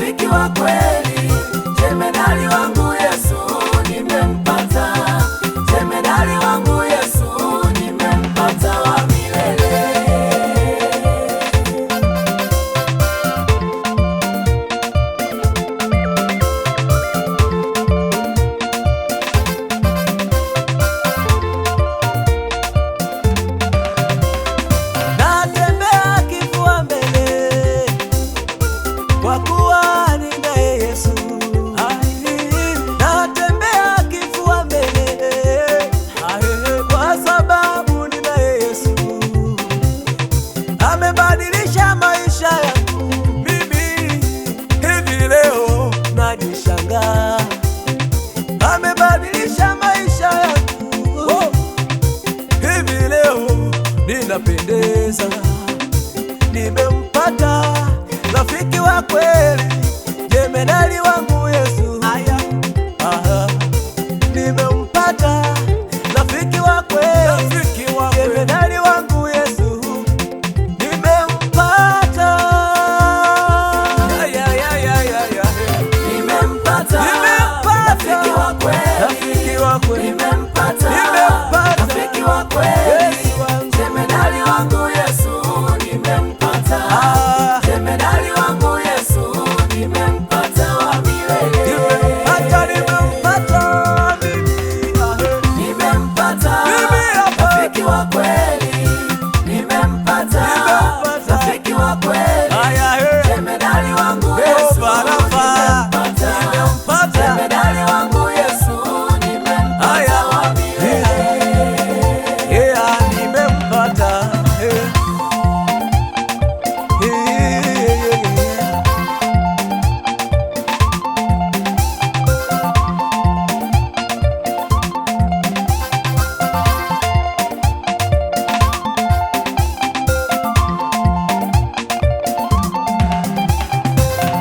rafiki wa kweli, jemedari wangu Yesu nimempata, jemedari wangu Yesu nimempata wa milele. Natembea kifua mbele kwa kuwa ninaye Yesu. Natembea kifua mbele kwa sababu ninaye Yesu. Amebadilisha maisha yangu mimi, hivi leo najishangaa. Amebadilisha maisha yangu hivi leo ninapendeza. Nimempata rafiki wa kweli, jemedari wangu Yesu. Aha. Nimempata rafiki wa kweli, jemedari wangu Yesu. Nimempata. Nimempata rafiki wa kweli, nimempata rafiki wa kweli, jemedari wangu Yesu nimempata, jemedari wangu Yesu nimempata wa milele. Nimempata rafiki wa kweli, nimempata rafiki wa kweli, jemedari wangu Yesu nimempata, jemedari wangu Yesu nimempata wa milele. Nimempata.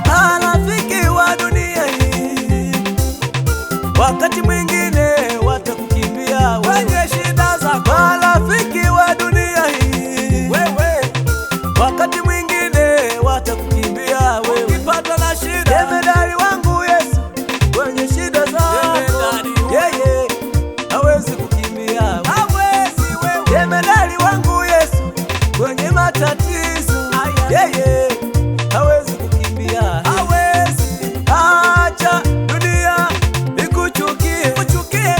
Marafiki wa dunia hii wakati mwingine watakukimbia wenye shida zako. Marafiki wa dunia hii wakati mwingine watakukimbia wewe ukipata na shida. Jemedari wangu Yesu wenye shida zako, yeye hawezi kukimbia, hawezi wewe. Jemedari wangu Yesu wenye matatizo, yeye hawezi kukimbia, hawezi. Acha dunia ikuchukie,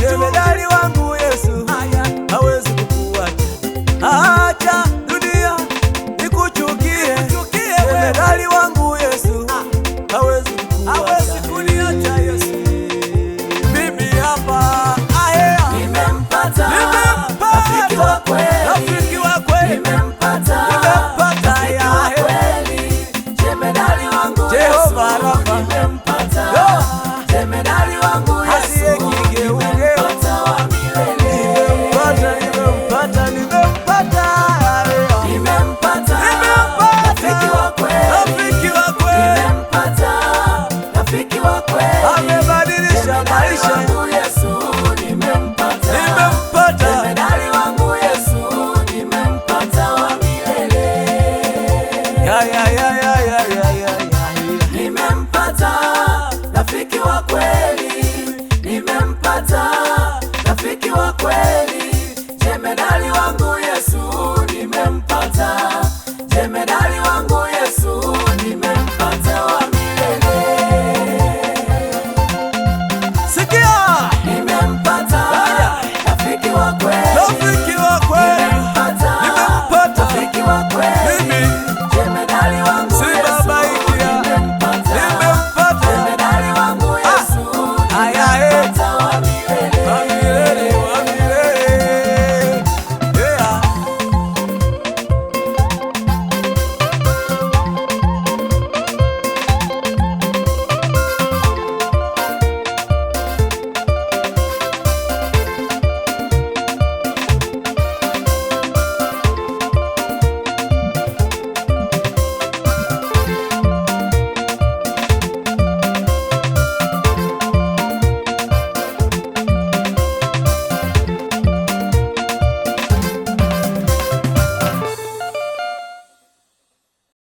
jemedari wangu Yesu hawezi kukuacha. Acha dunia ikuchukie, jemedari wangu Yesu hawezi kuniacha. Yesu mimi hapa, Nimempata rafiki wa kweli, nimempata rafiki wa kweli, jemedari wangu Yesu nimempata.